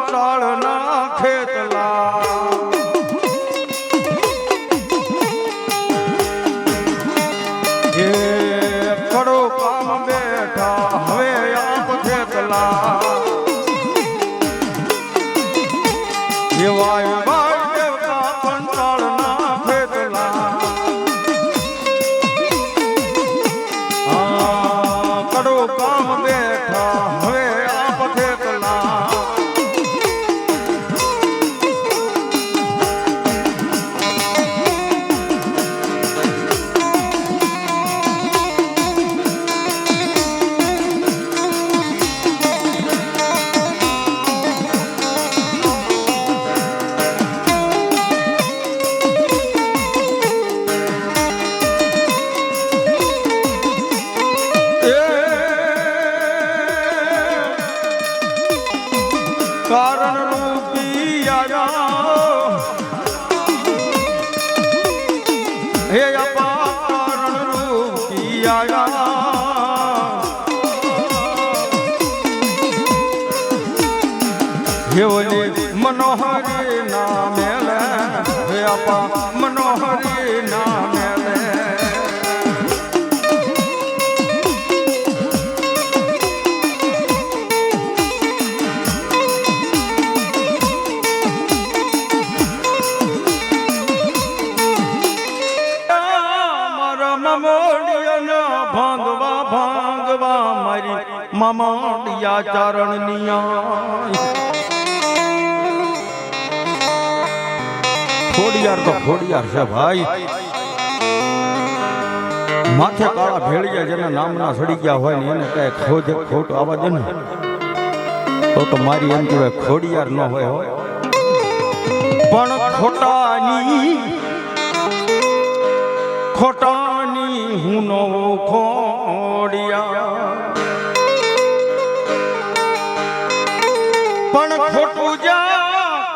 પંચાળ ના ખેતલા એ કડો કામ બેઠા હવે આપ ખેતલા એવાય ભાઈ દેવતા પંચાળ ના ખેતલા કડો કામ બેઠા હવે આપ ખેતલા કારણ રૂપી આયા હે અપા કારણ રૂપી આયા હે ઓલી મનોહરી ના મેલે હે અપા મનોહરી ના મેલે ભાંગવા ભાંગવા મારી મામાડિયા ચારણ નિયા ખોડિયાર તો ખોડિયાર છે ભાઈ માથે કાળા ભેળિયા જેના નામના સડી ગયા હોય ને એને કઈ ખોટ આવવા દે ને તો મારી એમ કહેવાય ખોડિયાર ન હોય પણ ખોટાની હું નો ખોડિયા પણ ખોટું જા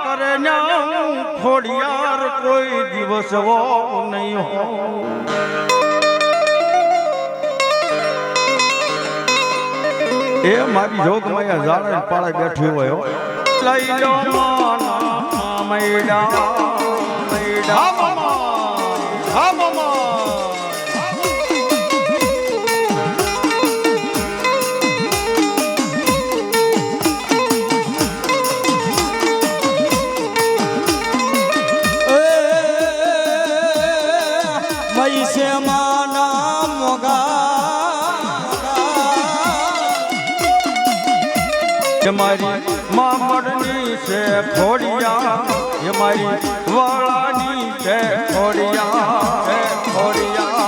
કરે ન્યા ખોડિયાર કોઈ દિવસ વો નહીં હો એ મારી જોગમાયા જાણે પાળે બેઠી હોય લઈ લો માના મૈડા મૈડા હા મામા મૈસે માના મોગા મારી મામડની છે ખોડિયા એ મારી વાળાની છે ખોડિયા ખોડિયા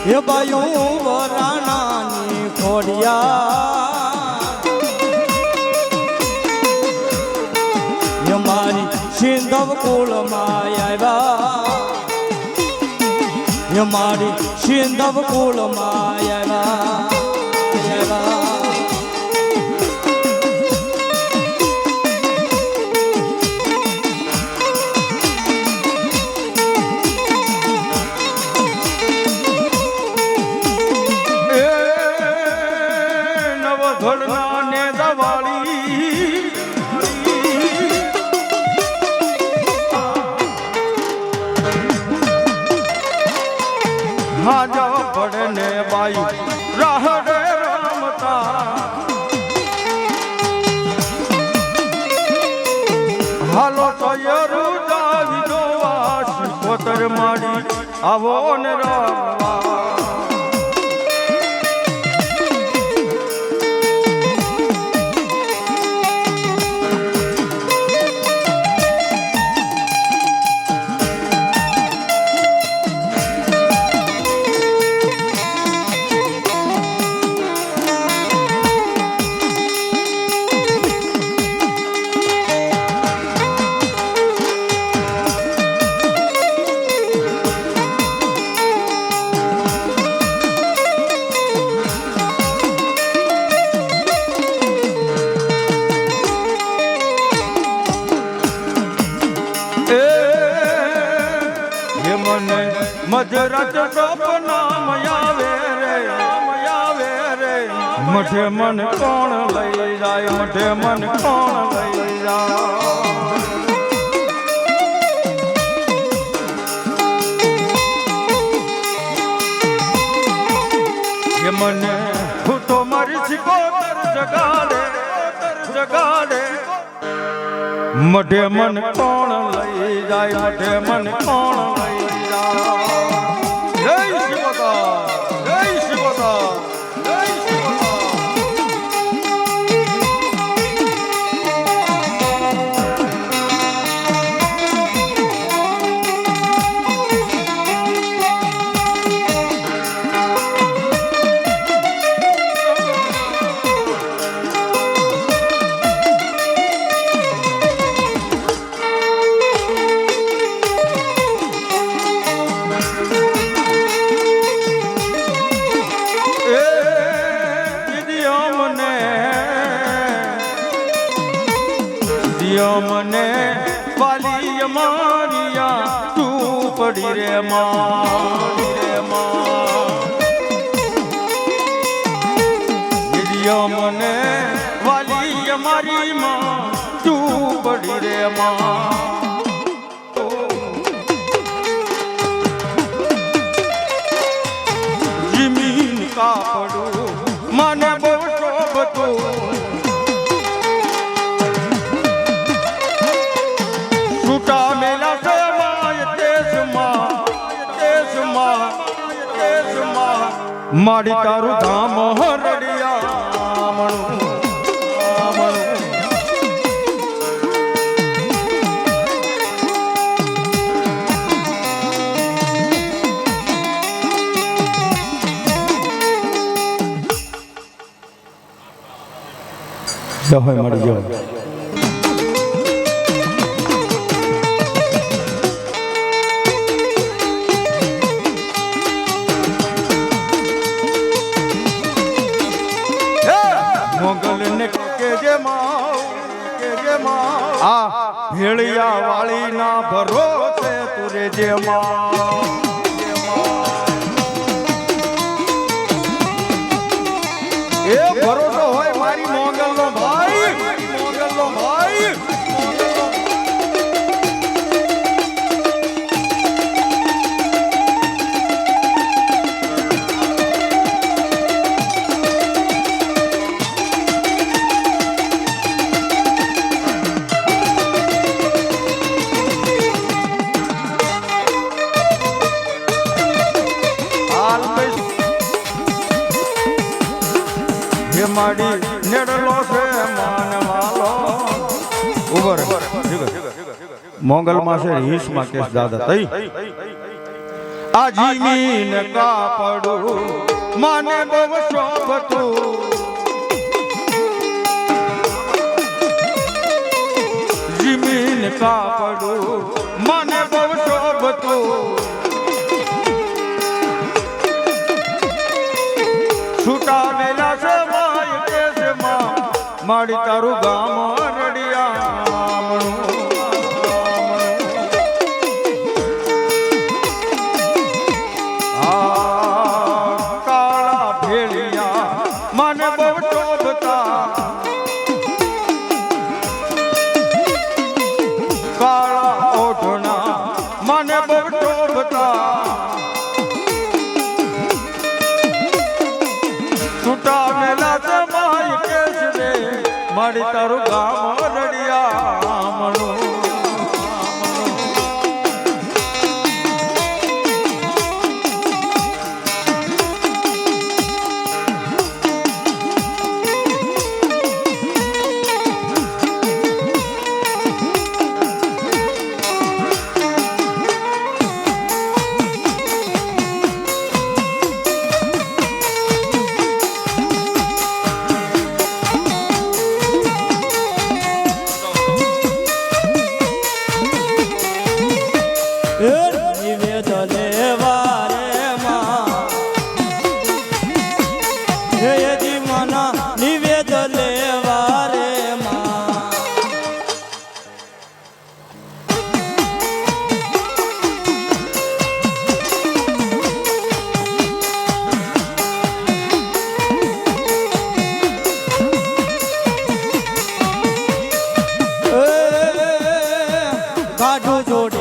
એ બાયું વરાણાની ખોડિયા મારી સિંધવ કુળમાં આવ્યા મારી સિંધવ કુળમાં આવ્યા ઘડના ને દવાળી હાજા પડે ને બાઈ રાહડે રામતા હાલો તો યરુ દાવી જોવા શિકોતર માડી આવો ને રામવા એ મને મધરાત સપનામ આવે રે મઠે મન કોણ લઈ જાય મઠે મન કોણ લઈ જાય એ મને હું તો મારી શિકોતર જગાડે મઢે મન કોણ લઈ જાય મઢે મન કોણ લઈ જાય જય શિકોતર જય શિકોતર જય શિકોતર મને વાલી મારિયા તું પડી રે મને વાલી મારી માં તું પડી રે જમીન કાપડું મને બહુ શોભતું મારી તારું ધામ હરડિયા હોય મળી જાવ ભેળિયા વાળી ના ભરોસે તુરે જે એ ભરોસો હોય મારી મોગલ નો ભાઈ માડી નેડલો છે માનવાલો ઉભર મોગલ માં છે હિસ માં કેસ દાદા તઈ આ જીમીન કાપડું માને બહુ શોભતું જીમીન કાપડું માને બહુ શોભતું છૂટા વેલા છે માડી તારું ગામ રડિયા કાળા ભેળિયા મને બહુ શોભતા કાળા ઓઢણા મને બહુ શોભતા છૂટા વેલા મારી તારું ગામ રડિયા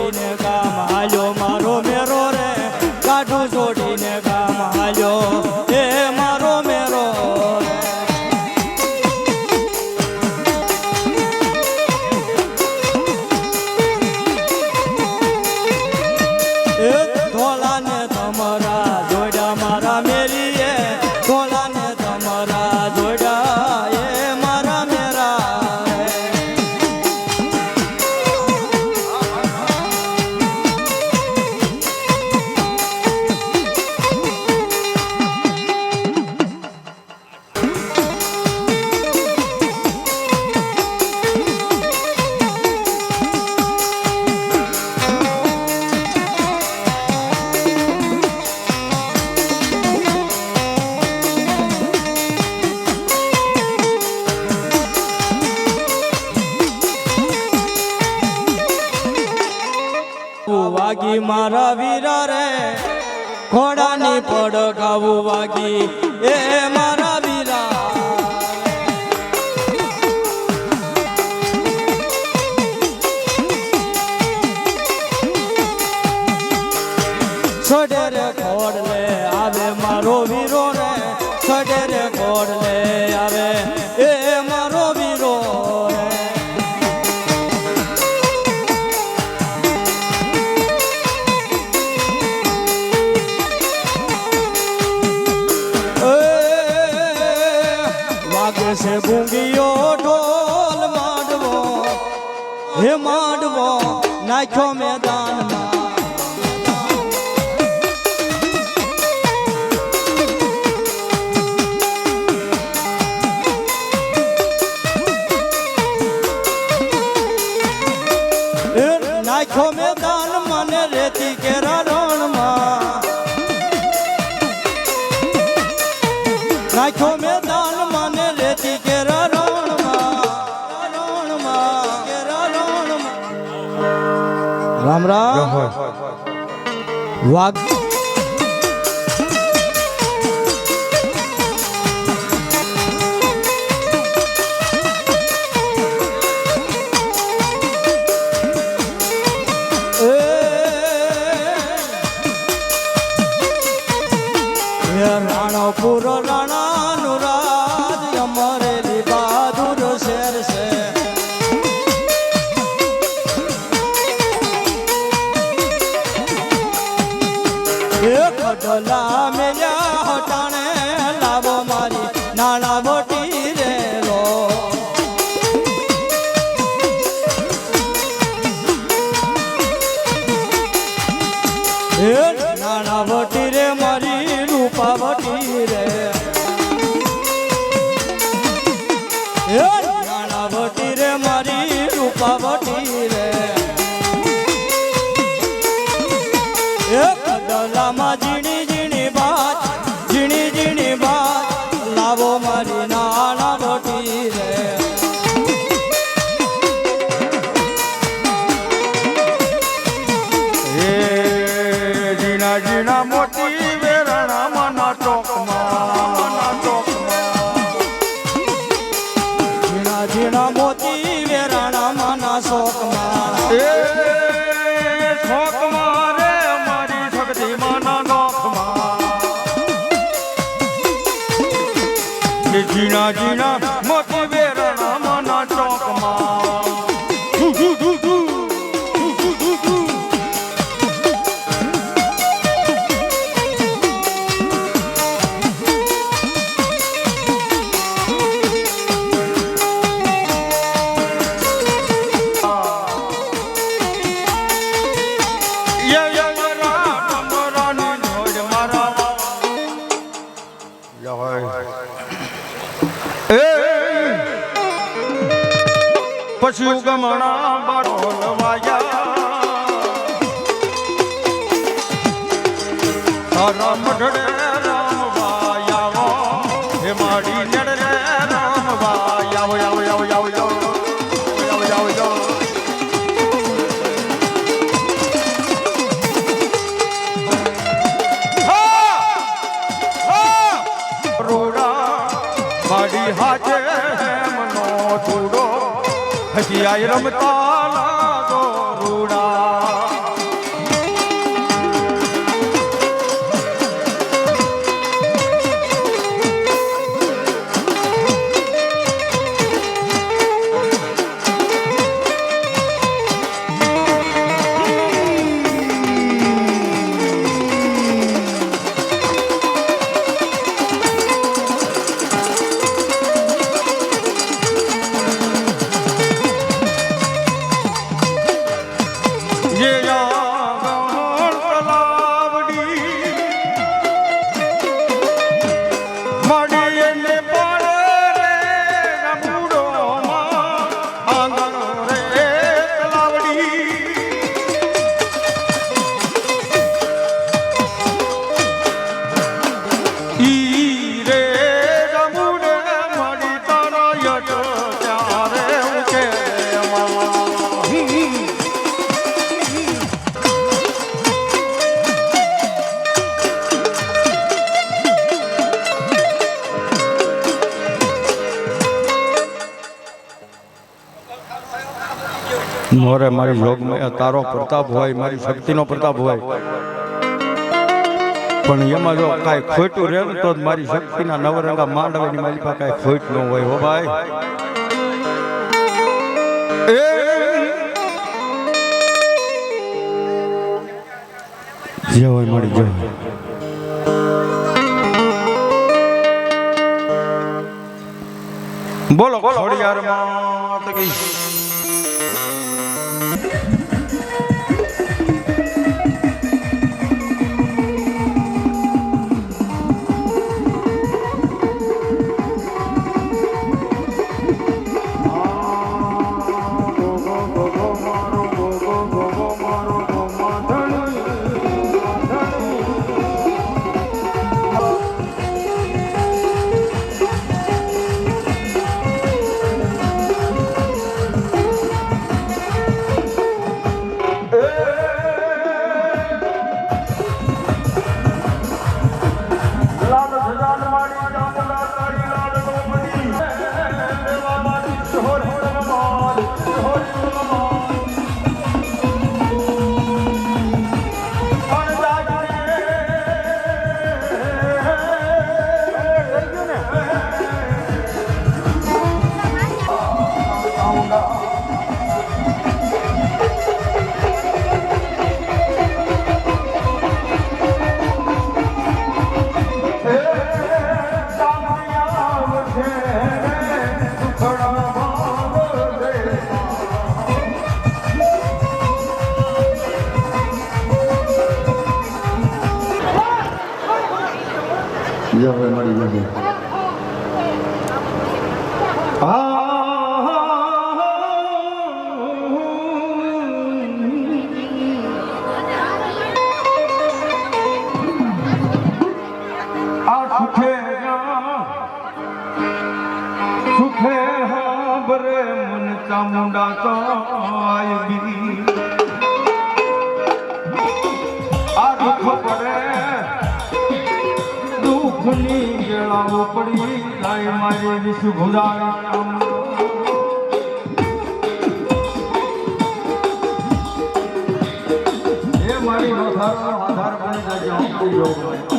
છોડીને ગામ હાલ્યો મારો મેરો રે કાઢું છોડીને ગામ હાલ્યો એ મારો મેરો રે. એ ધોલાને તમારા જોડ્યા મારા મેરીએ ધોલાને તમારા જોડ્યા એ મારા મેરા રે. વાગી મારા વીરા રે ઘોડાની પડકાવું વાગી એ મારા વીરા. છોડે રે ઘોડ લે આવે મારો વીરો રે છોડે રે ઘોડ લે આવે એ મારો વીરો રે. વાગે છે ગુંગીયો ઢોલ માંડવો હે માંડવો નાખ્યો મેદાનમાં. નાખ્યો મેદાન મને રેતી કેરા રણમાં નાખ્યો મેદાન મને રેતી કેરા રણમાં કેરા રણમાં. રામ રામ વાઘ રાણાપુર રાણાનું રાજ અમરેલી બહાદુર શેર છે. એક ડોલા મેલ્યા હટાણે લાવો મારી નાણા બોટી રે લો. નાણા બોટી રે મારી રૂપાવટી રે નાણાવટી રે મારી રૂપાવટી રે. એક ડોલામાં ઝીણી ઝીણી બાત લાવો મારી નાણાવટી રે. જીણા જીણા મોતી વેરણા મના ચોકમાં ઝીણા ઝીણા મોતી વેરાણા માના શોકમાં. એ શોકમાં રે મારી શક્તિ માના નોખમાં. એ જીણા જીણા મોતી વેરણા મના ચોકમાં. પછી ઉગમણા બરોલ વાયા રામ ઢડે રામ વાયાવો હે માડી નડે રામ વાયાવો યાવો યાવો યાવો યાવો યાવો યાવો માડી હાજે મનો થોડો હજી આય રમતા લાગો રૂડા. જે આંગણ તલાવડી મળી એને પાડે રે રમૂડોમાં આંગણ રે તલાવડી ઈ રે રમૂડે મળી તારા યટ ત્યારે ઉકે મોરે મારી યોગમાં તારો પ્રતાપ હોય મારી શક્તિનો પ્રતાપ હોય પણ એમાં જો કાંઈ ખોટું રહે ને તો જ મારી શક્તિના નવરંગા માંડવાની મારી પાસે કાંઈ ખોટ ન હોય હો ભાઈ જે હોય મળી જાય બોલો ખોડિયારમાં તો કઈ જે હવે મળી જશે સુખે હાબરે મન ચામુંડા તો આવી આ દુઃખ પડે દુઃખની ગેળાઓ પડી જાય મારી વિશ્વ ભુજાય એ મારી નોધારો આધાર બની જાય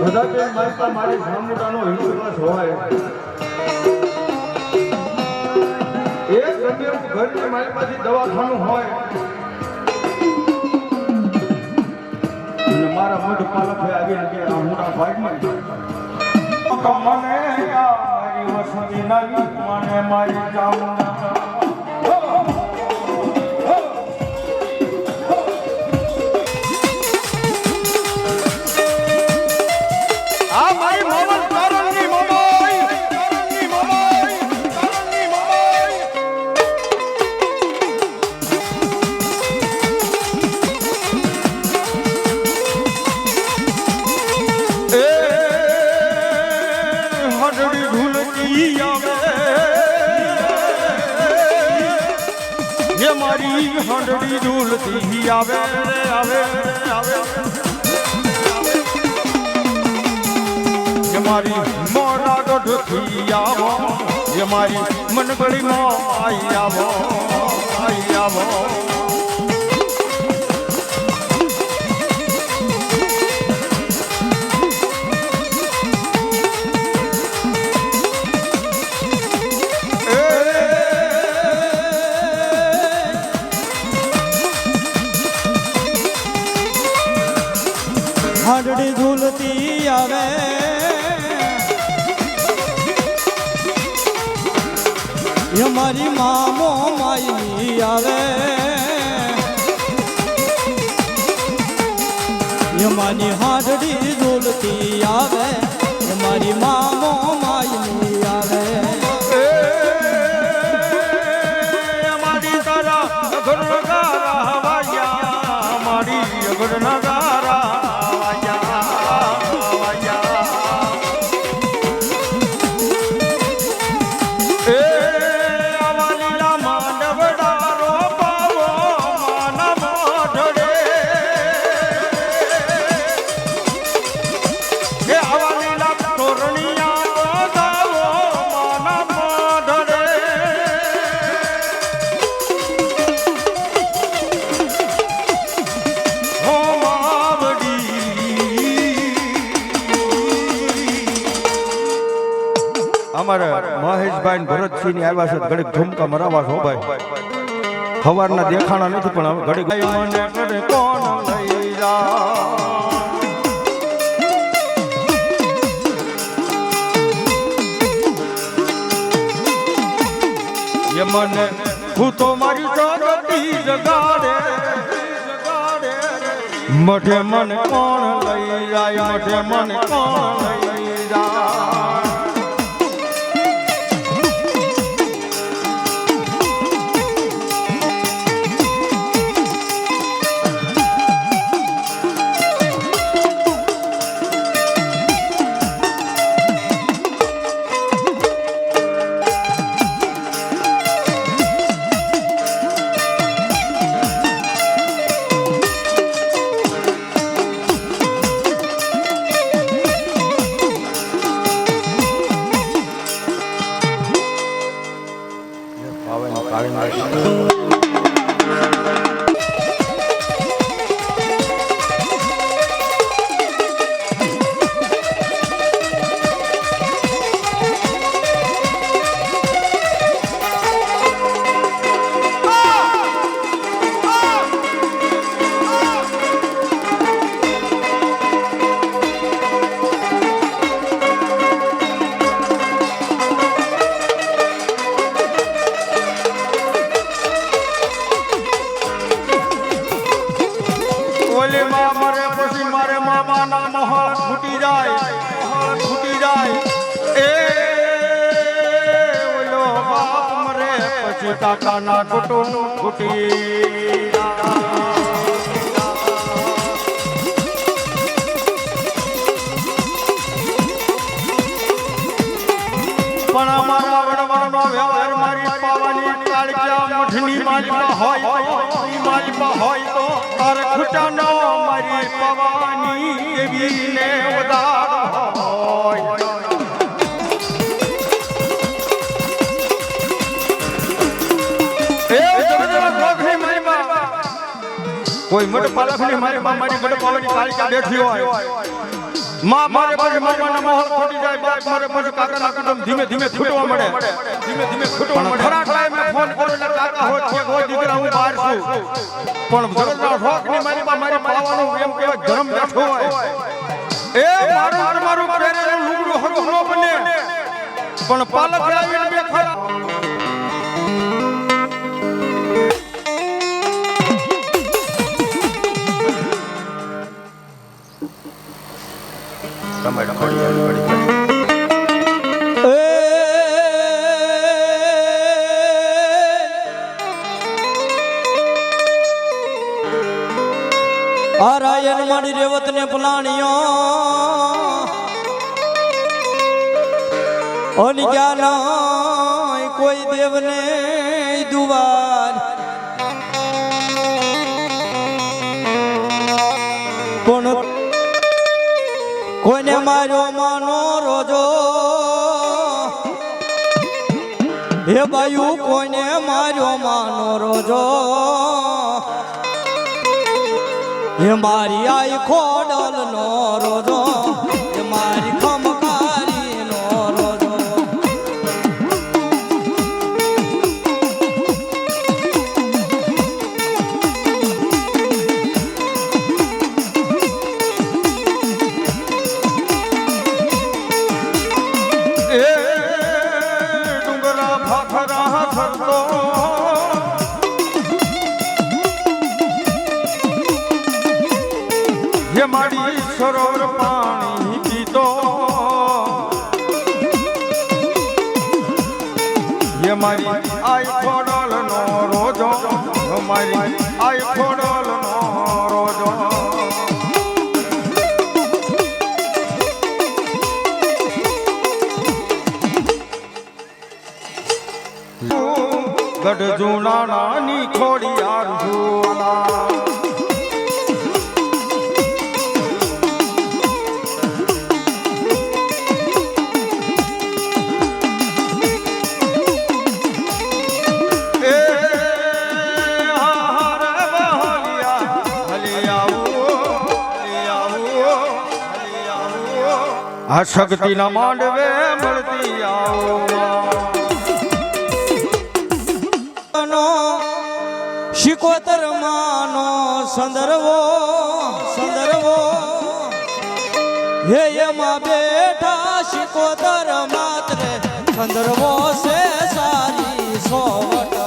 બધા મારી સામુદાનો હિંદુવાસ હોય એક ગમે એવું ઘરની મારી પાસે દવાખાનું હોય અને મારા મોઢ પાલક આવી કે આ મોટા ભાગમાં મને મારી વસતી નાલી મને મારી ચામુંડા મારી હંડડી ઝૂલતી આવે આવે આવે મારી મોરા ગઢથી આવો મારી મનગળીમાં આવી આવો આવી આવો હાડડી ઝૂલતી આવે એ મારી મામો માયની આવે એ મારી હાડડી ઝૂલતી આવે એ મારી મામો માયની આવે મારી તારા ઘર નગારા વાયા મારી ઘર નગારા અમારા મહેશભાઈ ભરતસિંહ ની આવ્યા છે ઘડીક ઝુમકા મરાવા છો ભાઈ સવારના દેખાણા નથી પણ ઘડીક મને કરે કોણ લઈ જા ये मन હું તો મારી જાગતી જગાડે મઠે મન કોણ લઈ જાય મઠે મન કોણ લઈ જાય કાકાના કુટુંબ ખૂટી પણ અમારા વડવાનો વ્યવહાર મારી પાવાની કાળિયા મઠની માલિકા હોય તો તારે ખૂટાનો મારી પાવાની એવી ને ઉદાર હોય કોઈ મડ પાલખની મારી મડ પાવાની કાળિકા બેઠી હોય માં મારે પાસે મારવાના મોહર ખોટી જાય બાપ મારે પાસે કાકાના કુટુંબ ધીમે ધીમે છૂટવા મળે ખરા ટાઈમે ફોન કરો એટલે કાકા હોય કે હોય દીકરા હું બહાર છું પણ જગતના શોખની મારી પાવાનું એમ કહેવાય ધર્મ બેઠો હોય એ મારું પહેરેલું લુગડું હરખું ન બને પણ પાલક આવીને બે ખરા આરાયણ મારી રેવત ને પલાણીઓ ઓની જ્ઞાન કોઈ દેવને દુવાર પણ કોઈને માર્યો માનો રોજો હે બાયુ કોઈને માર્યો માનો રોજો હે મારી આઈ ખોડલ નો રોજો હે મારી ખમકારી નો રોજો એ ડુંગરા ભાખરા મારી આઈ ખોડલ નો રોજો મારી આઈ ખોડલ નો રોજો ગઢ જૂના નાની ખોડિયાર જુવાલા આ શક્તિ ના માંડવે મળતી આવો શિકોતર માનો સંદર્ભો હે એમાં બેઠા શિકોતર માત્રે સંદર્ભો છે સારી સોવટ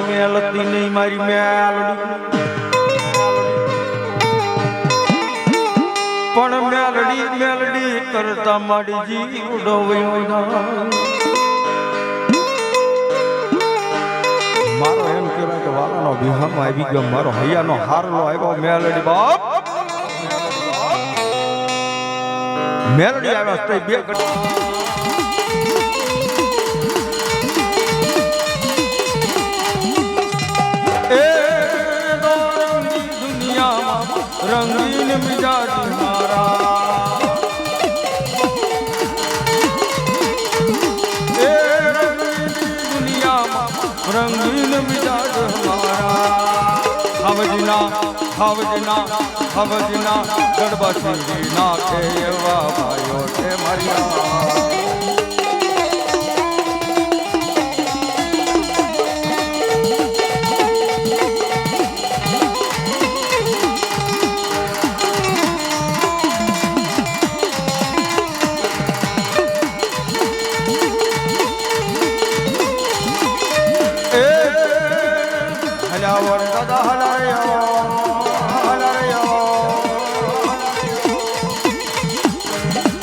મેલતી નહીં મારી મેલડી પણ મેલડી કરતા મારી જીવડો મારો એમ કહેવાય કે વાલાનો વિહામાં આવી ગયો મારો હૈયાનો હારલો આવ્યો મેલડી બાપ મેલડી આવ્યા તો બે રંગીન મિજાજ મારા એ દુનિયામાં રંગીન મિજાજ મારા હવજના ગરબા સિંધી નાખે એવા ભાઈઓ છે મારી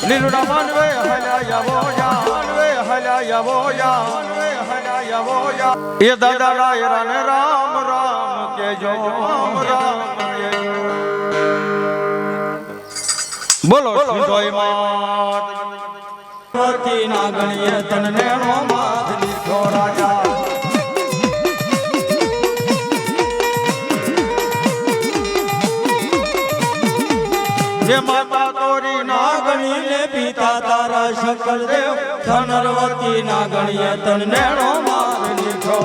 લીલુડા માનવે હલાયા એ દાદા રાયરાને રામ રામ કેજો બોલો સિંધોઈ માત વતી ના ગણીએ તને નો માથ લીધો રાજા જે માતા તોરી નાગણી ને પિતા તારા શકલ દેવ ધનરવતી નાગણીએ તને નો માર લીધો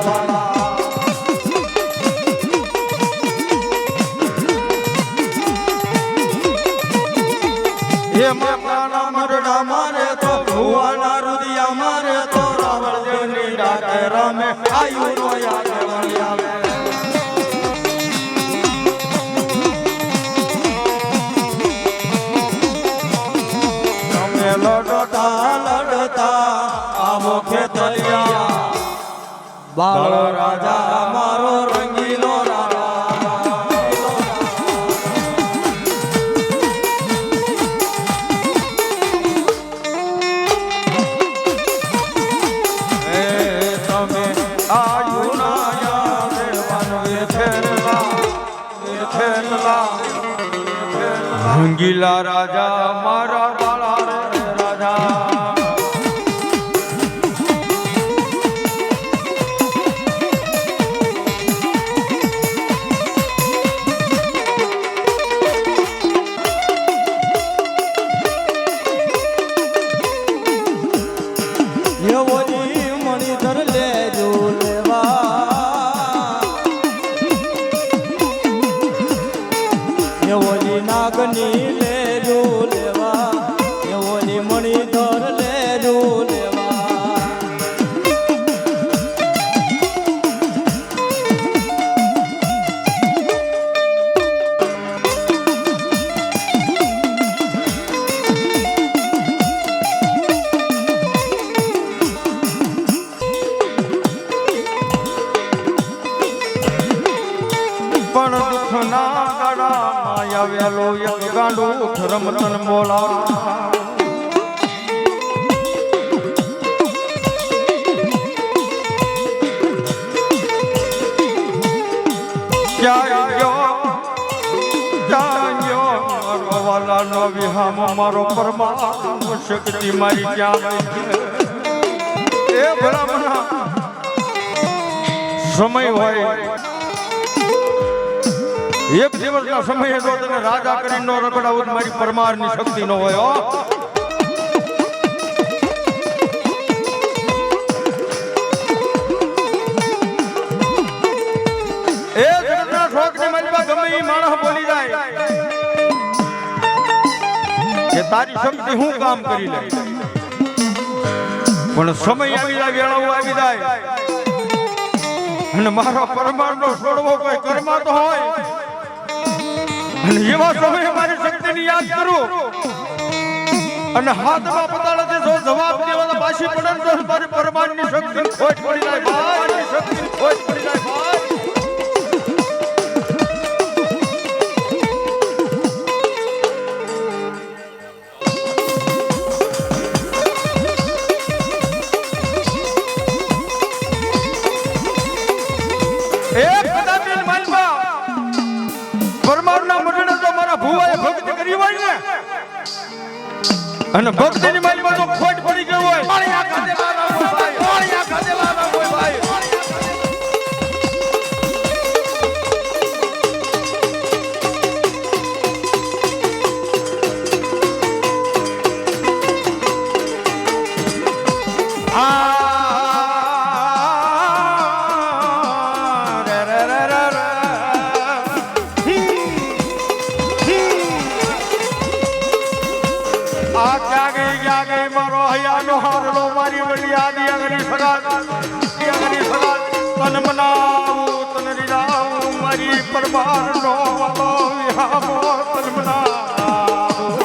હે માતાના મરડા મારે તો ભુવાના રુદિયા મારે તો નો રાવણ દેવની ડાકે રમે આયુ નો યાદ વળી આવે લડતા આવો ખેતરિયા બાળો રાજા મારો રંગીલો રંગીલા રાજા મારા બાળા રે રાજા એવોની મણિધર લેજો લેવા એવોની નાગની લેજો લેવા એવોની મણિધર લેજો લેવા પણ દુઃખના ગળામાં આવેલો એક ગાંડું રમતન બોલા નો વિહામ મારો પરમાત્મ શક્તિ મારી ક્યાં એ ભલામણા સમય હોય એક દિવસના સમયે જો તને રાજા કરીને નો રખડાવું તો મારી પરમારની શક્તિ નો હોય એ જગતના શોખ ને મારી ગમે ઈ માણસ બોલી જાય કે તારી શક્તિ હું કામ કરી લે પણ સમય આવી જાય વેળાઓ આવી જાય અને મારો પરમારનો છોડવો કોઈ કર્મા તો હોય અને એવા સમયે મારી શક્તિની યાદ કરું અને હાથમાં પતાળાથી જો જવાબ દેવાનો પાછી પડે તો મારી પરમારની શક્તિ ખોટ પડી જાય ભાઈ શક્તિ ખોટ પડી જાય ભાઈ અને ભક્તિની માલિકમાં જો ખોટ પડી ગઈ હોય પાળિયા ખાધેલા ના હોય ભાઈ પાળિયા ખાધેલા ના હોય ભાઈ મારી વળી આદિ અગની સગા તન મનાવું તન રીજાવું મારી પરમારનો વાલો વિહામો તન મનાવું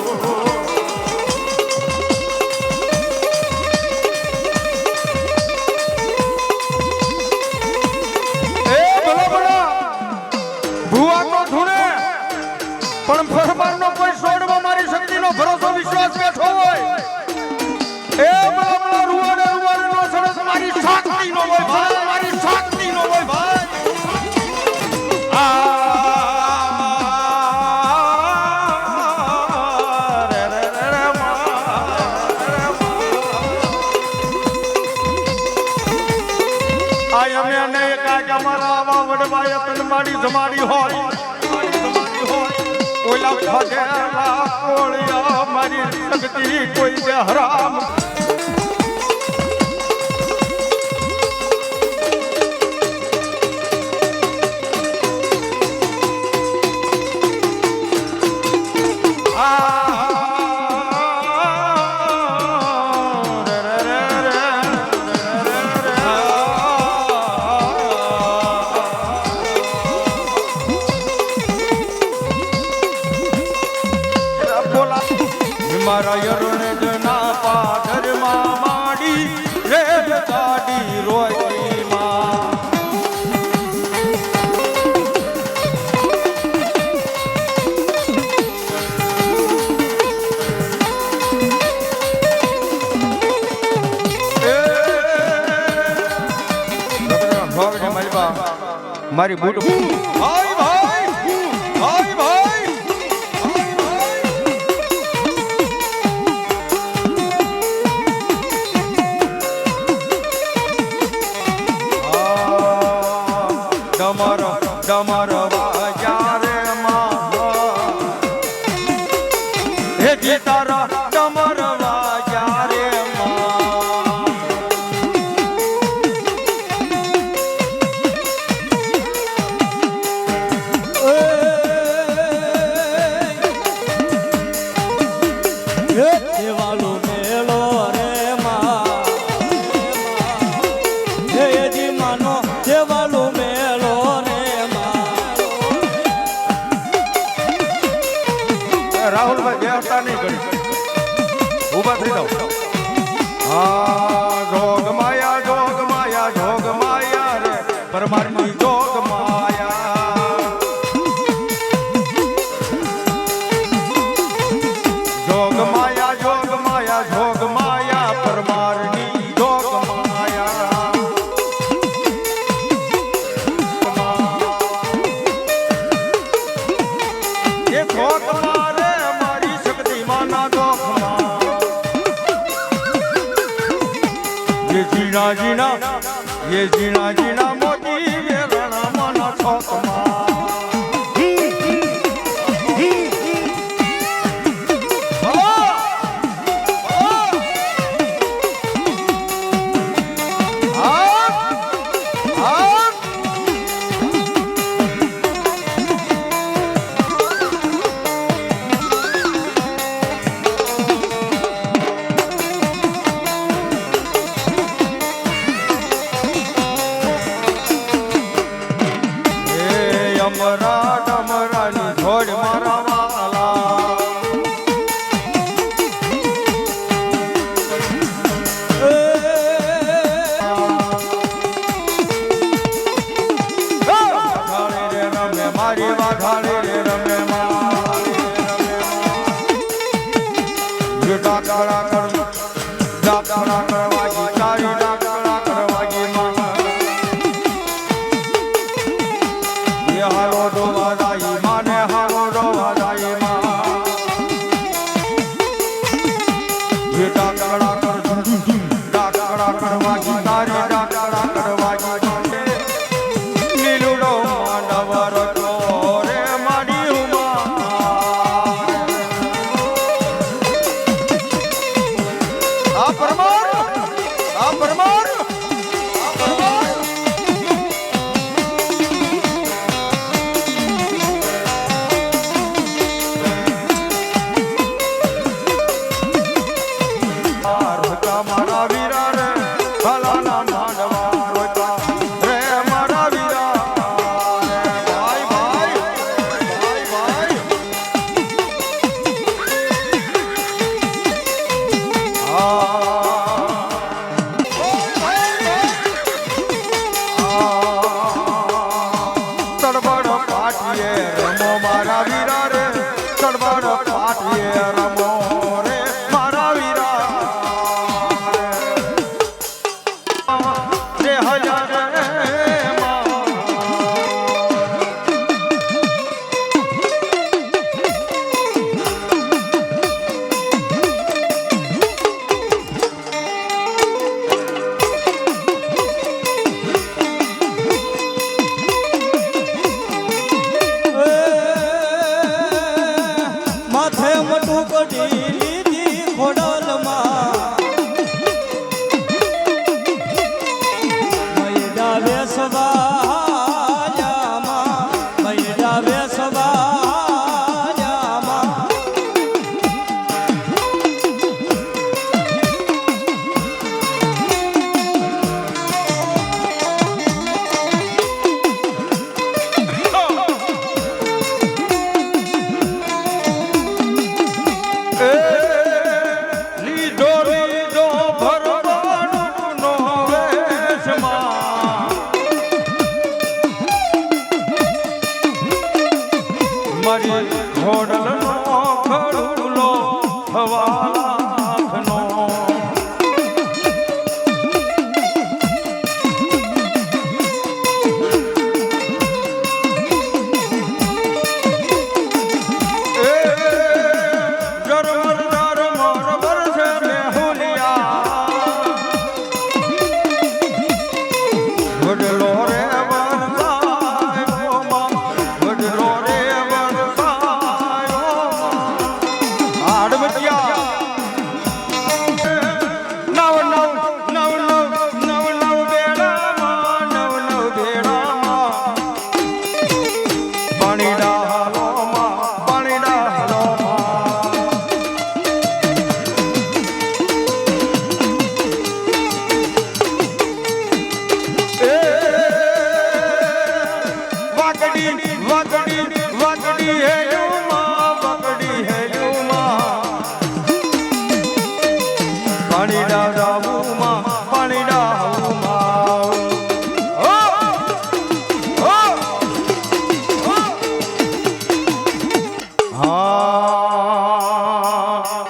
એ ભલા ભલા ભુવા તો ધૂણે પણ પરમારનો કોઈ છોડવા મારી શક્તિનો ભરોસો વિશ્વાસ બેઠો હોય એ મારી શક્તિ નો હોય ભાઈ મારી શક્તિ નો હોય ભાઈ આય અમે અને કાક અમારા આવા વડવાય તન મારી જમાડી હોય ઓલા ફગેલા કોળિયા મારી શક્તિ કોઈ દે હરામ ગાડી રોકી માં મારી બૂટ ભાઈ ભાઈ ભાઈ ભાઈ ડમર ડમર વાગ્યા રે માં હે ગીતારા ડમર વાગ્યા રે માં દેવાલો મેલો રે માં હે જી માનો દેવાલો મેલો રે માં રાહુલભાઈ બેહતા નહીં કરી ઊભા થઈ જાઓ હા જોગ માયા રે પરમારની જોગ માયા જોગ માયા પરમારની જોગ માયા એ જોગ મારે મારી શક્તિ માના દોખમાં ये जीना जीना मोती वेरणा मना छोकमा અમરા ડમરાની જોડ મારા વાલા વાઘાળી રે રમે મારી વાઘાળી રે રમે ડાકડા કરવાગી તારી ડાકડા કરવાગી હારો ડોવા દાઈ માને હારો ડોવા દાઈ માં જે ડાકડા કરવાગી તારી ડાકડા કરવાગી નીલુડો માંડવર તો રે માડી ઉમા આ પરમાર મારા વીરા રે ભલાના વડલો રે વરસાયો માં વડલો રે વરસાયો આડમતિયા નવ બેડામાં પાણી ડાલો માં પાણી ડાલો વાકડી હે યુમાં પાણી ડાવું પાણી ડાવું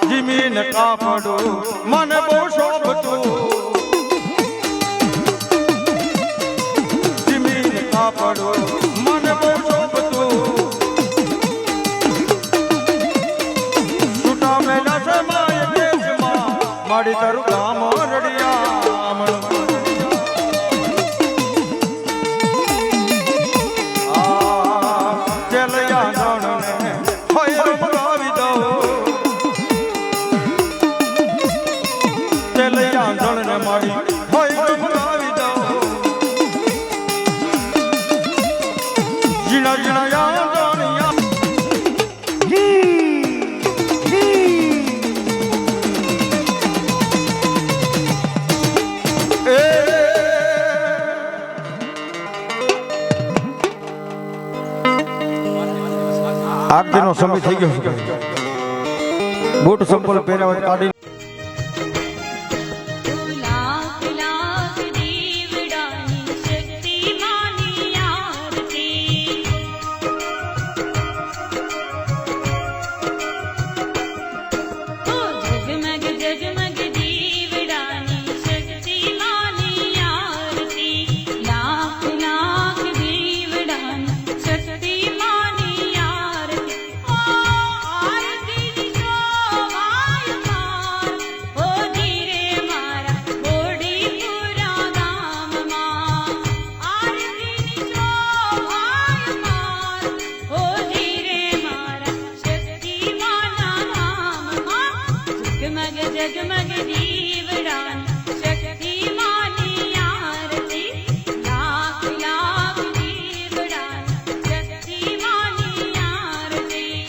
જમીન કાપડું મને બહુ શોભતું જમીન કાપડું મને બહુ શોભતું છૂટા મેલા છે માય દેશમાં મારી તારું ગામ રડિયા ચલયા જાણને હોય રમગાવી દઉં ચલયા જાણને મારી હોય રમગાવી દઉં જીણા જીણા યા જાણિયા આગનો સમય થઈ ગયો છે બૂટ સંપલ પહેર્યા કાઢી લાખ લાખ દીવડાની શક્તિ માની આરતી ઓ જગમગ જગમગ દીવડાની શક્તિ માની આરતી લાખ લાખ દીવડાની શક્તિ માની આરતી ઓ આરતી શોભાય માર ઓ ધીરે મારા બોડીપુરા ગામમાં આરતી શોભાય માર ઓ ધીરે મારા શક્તિમાના નામમાં જગમગ જગમગ દીવડાની શક્તિમાની આરતી લાખ લાખ દીવડાની શક્તિમાની આરતી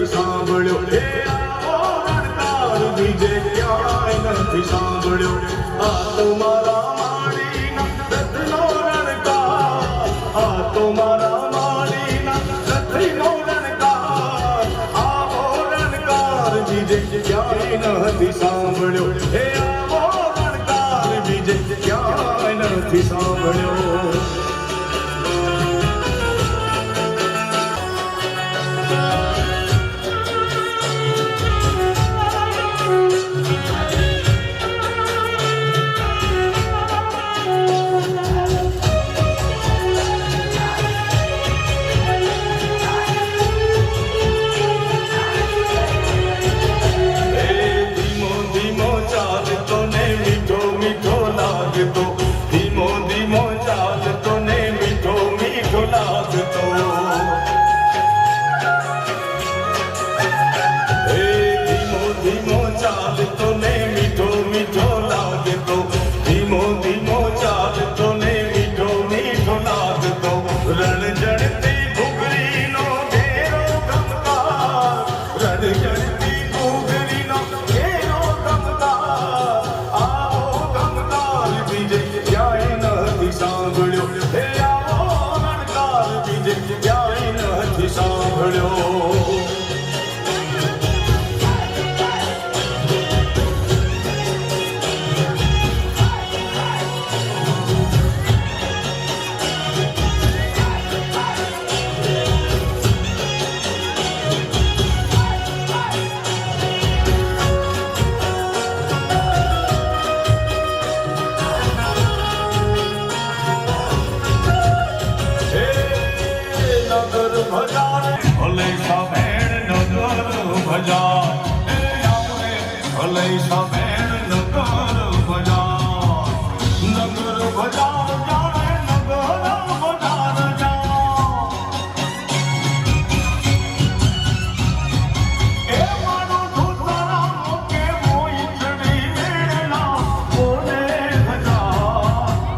સાંભળ્યો હે બીજે ક્યાંય નથી સાંભળ્યો આ તો મારા માળીના રથનો રણકાર આ તો મારા માળીના રથનો રણકાર આવો રણકાર બીજે ક્યાંય નથી સાંભળ્યો હે આવો રણકાર બીજે ક્યાંય નથી સાંભળ્યો ભજા એ આવરે ભલે સમેર નગર ભજા નગર ભજા જાણે નગર બજાર જા એ માનો ધોતરા મોકે મોઈ ચડી મેળા બોલે ભજા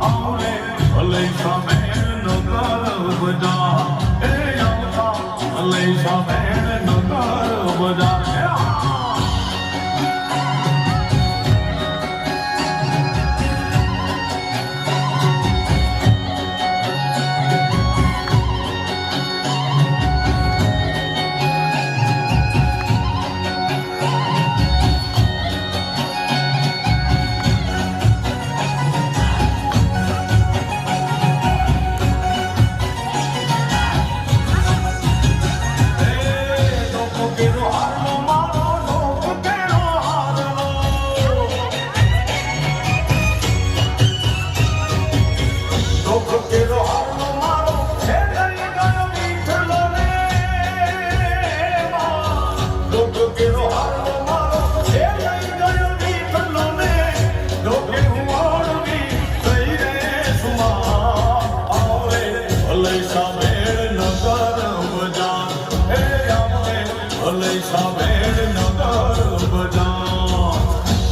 આવરે ભલે સમેર નગર ભજા એ આવતા ભલે સમેર નગર ભજા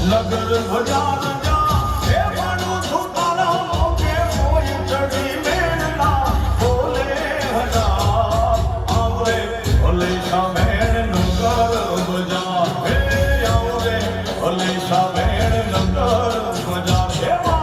નગર ભજા જા એ માનો સુતારા મોકે મોઈ ચડી મેળા બોલે હજા આવરે ભલે સામેર નગર ભજા હે આવરે ભલે સામેર નગર ભજા એવા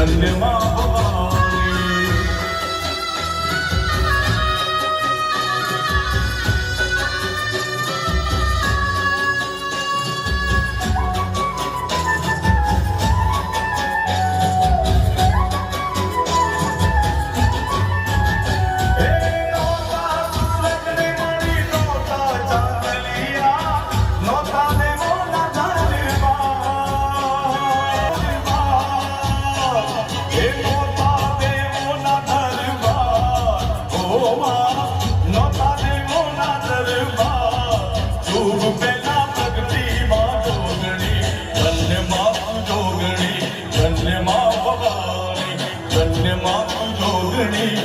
ધન્ય માં ભવાની ધન્ય માં જોગણી